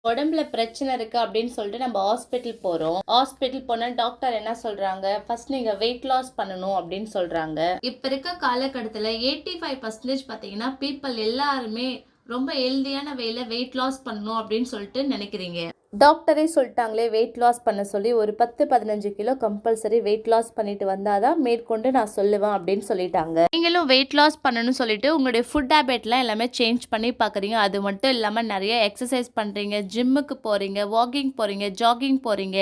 உடம்புல பிரச்சனை இருக்கு அப்படின்னு சொல்லிட்டு நம்ம ஹாஸ்பிட்டல் போறோம். ஹாஸ்பிட்டல் போனா டாக்டர் என்ன சொல்றாங்க? ஃபர்ஸ்ட் நீங்க வெயிட் லாஸ் பண்ணணும் அப்படின்னு சொல்றாங்க. இப்ப இருக்க காலகட்டத்துல 85% பாத்தீங்கன்னா பீப்பிள் எல்லாருமே ரொம்ப ஹெல்தியான வேல வெயிட் லாஸ் பண்ணணும் அப்படின்னு சொல்லிட்டு நினைக்கிறீங்க. டாக்டரே சொல்லிட்டாங்களே வெயிட் லாஸ் பண்ண சொல்லி ஒரு 10-15 கிலோ கம்பல்சரி வெயிட் லாஸ் பண்ணிட்டு வந்தாதான் மேற்கொண்டு நான் சொல்லுவேன் அப்படின்னு சொல்லிட்டாங்க. நீங்களும் வெயிட் லாஸ் பண்ணணும்னு சொல்லிட்டு உங்களுடைய ஃபுட் ஹேபிட்லாம் எல்லாமே சேஞ்ச் பண்ணி பார்க்குறீங்க. அது மட்டும் இல்லாமல் நிறைய எக்ஸசைஸ் பண்ணுறீங்க, ஜிம்முக்கு போகிறீங்க, வாக்கிங் போகிறீங்க, ஜாகிங் போகிறீங்க.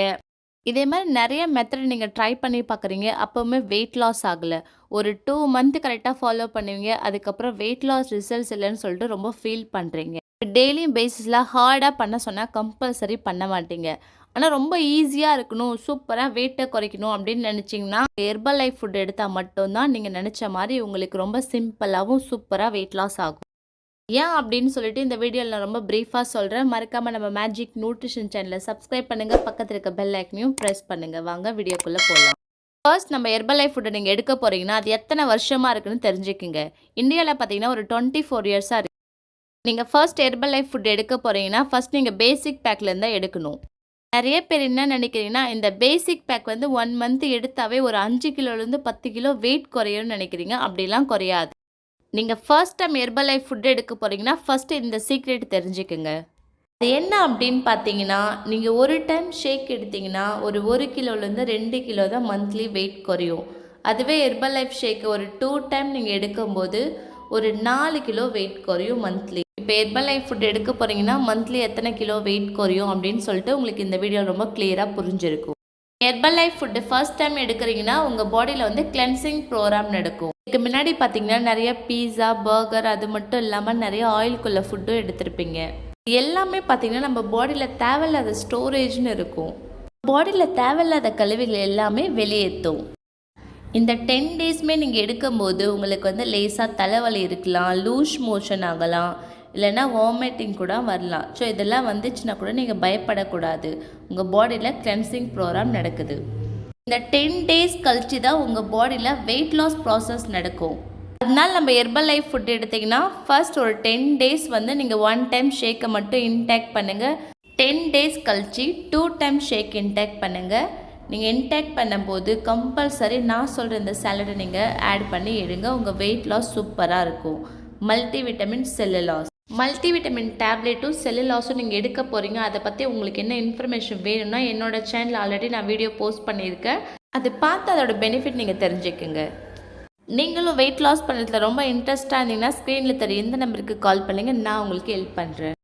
இதே மாதிரி நிறைய மெத்தட் நீங்கள் ட்ரை பண்ணி பார்க்குறீங்க. அப்போவுமே வெயிட் லாஸ் ஆகலை. ஒரு 2 மந்த் கரெக்டாக ஃபாலோ பண்ணுவீங்க. அதுக்கப்புறம் வெயிட் லாஸ் ரிசல்ட்ஸ் இல்லைன்னு சொல்லிட்டு ரொம்ப ஃபீல் பண்ணுறீங்க. டெய்லியும் பேசிஸில் ஹார்டாக பண்ண சொன்னால் கம்பல்சரி பண்ண மாட்டீங்க. ஆனால் ரொம்ப ஈஸியாக இருக்கணும், சூப்பராக வெயிட்டை குறைக்கணும் அப்படின்னு நினச்சிங்கன்னா ஹெர்பல் லைஃப் ஃபுட் எடுத்தால் மட்டும்தான் நீங்கள் நினச்ச மாதிரி உங்களுக்கு ரொம்ப சிம்பிளாகவும் சூப்பராக வெயிட் லாஸ் ஆகும். ஏன் அப்படின்னு சொல்லிட்டு இந்த வீடியோவில் நான் ரொம்ப ப்ரீஃபாக சொல்கிறேன். மறக்காமல் நம்ம மேஜிக் நியூட்ரிஷன் சேனலை சப்ஸ்கிரைப் பண்ணுங்கள், பக்கத்தில் இருக்க பெல் ஐக்கனையும் ப்ரெஸ் பண்ணுங்கள். வாங்க வீடியோக்குள்ளே போகலாம். ஃபர்ஸ்ட் நம்ம ஹெர்பல் லைஃப் ஃபுட்டை நீங்கள் எடுக்க போகிறீங்கன்னா அது எத்தனை வருஷமாக இருக்குன்னு தெரிஞ்சுக்கிங்க. இந்தியாவில் பார்த்தீங்கன்னா ஒரு 24 இயர்ஸாக இருக்குது. நீங்கள் ஃபர்ஸ்ட் ஹெர்பல் லைஃப் ஃபுட் எடுக்க போகிறீங்கன்னா ஃபர்ஸ்ட் நீங்கள் பேசிக் பேக்லேருந்து தான் எடுக்கணும். நிறைய பேர் என்ன நினைக்கிறீங்கன்னா இந்த பேசிக் பேக் வந்து 1 மந்த் எடுத்தாவே ஒரு 5 கிலோலேருந்து 10 கிலோ வெயிட் குறையும்னு நினைக்கிறீங்க. அப்படிலாம் குறையாது. நீங்கள் first time herbal life food எடுக்க போகிறீங்கன்னா ஃபர்ஸ்ட் இந்த சீக்ரெட் தெரிஞ்சுக்குங்க. அது என்ன அப்படின்னு பார்த்தீங்கன்னா நீங்கள் ஒரு டைம் ஷேக் எடுத்தீங்கன்னா ஒரு கிலோலேருந்து 2 கிலோ தான் மந்த்லி வெயிட் குறையும். அதுவே ஹெர்பல் லைஃப் ஷேக் ஒரு 2 டைம் நீங்கள் எடுக்கும்போது ஒரு 4 கிலோ வெயிட் குறையும் மந்த்லி. இப்போ ஹெர்பல் லைஃப் ஃபுட் எடுக்க போகிறீங்கன்னா மந்த்லி எத்தனை கிலோ வெயிட் குறையும் அப்படின்னு சொல்லிட்டு உங்களுக்கு இந்த வீடியோ ரொம்ப கிளியராக புரிஞ்சிருக்கும். Herbalife food first time எடுக்கிறீங்கன்னா உங்கள் பாடியில் வந்து கிளென்சிங் ப்ரோக்ராம் நடக்கும். இதுக்கு முன்னாடி பார்த்தீங்கன்னா நிறைய பீஸா, பர்கர் அது மட்டும் இல்லாமல் நிறைய ஆயிலுக்குள்ள ஃபுட்டும் எடுத்திருப்பீங்க. எல்லாமே பார்த்தீங்கன்னா நம்ம பாடியில் தேவையில்லாத ஸ்டோரேஜ்னு இருக்கும். பாடியில் தேவையில்லாத கழிவுகள் எல்லாமே வெளியேற்றும். இந்த 10 டேஸ்மே நீங்கள் எடுக்கும்போது உங்களுக்கு வந்து லேசாக தலைவலி இருக்கலாம், லூஸ் மோஷன் ஆகலாம், இல்லைன்னா வாமிட்டிங் கூட வரலாம். ஸோ இதெல்லாம் வந்துச்சுன்னா கூட நீங்கள் பயப்படக்கூடாது. உங்கள் பாடியில் கிளென்சிங் ப்ரோக்ராம் நடக்குது. இந்த 10 டேஸ் கழிச்சு தான் உங்கள் பாடியில் வெயிட் லாஸ் ப்ராசஸ் நடக்கும். அதனால நம்ம ஹெர்பல் லைஃப் ஃபுட் எடுத்திங்கன்னா ஃபர்ஸ்ட் ஒரு 10 டேஸ் வந்து நீங்கள் 1 டைம் ஷேக்கை மட்டும் இன்டேக் பண்ணுங்கள். 10 டேஸ் கழிச்சு 2 டைம் ஷேக் இன்டேக் பண்ணுங்கள். நீங்கள் இன்டேக் பண்ணும்போது கம்பல்சரி நான் சொல்கிற இந்த சாலடை நீங்கள் ஆட் பண்ணி எடுங்க. உங்கள் வெயிட் லாஸ் சூப்பராக இருக்கும். மல்டிவிட்டமின் செல்லுலாஸ், மல்டிவிட்டமின் டேப்லெட்டும் செல்லுலாஸும் நீங்கள் எடுக்க போகிறீங்க. அதை பற்றி உங்களுக்கு என்ன இன்ஃபர்மேஷன் வேணும்னா என்னோடய சேனல் ஆல்ரெடி நான் வீடியோ போஸ்ட் பண்ணியிருக்கேன். அது பார்த்து அதோட பெனிஃபிட் நீங்கள் தெரிஞ்சுக்குங்க. நீங்களும் வெயிட் லாஸ் பண்ணுறதுல ரொம்ப இன்ட்ரெஸ்ட்டாக இருந்தீங்கன்னா ஸ்க்ரீனில் தெரிய எந்த நம்பருக்கு கால் பண்ணுங்கள், நான் உங்களுக்கு ஹெல்ப் பண்ணுறேன்.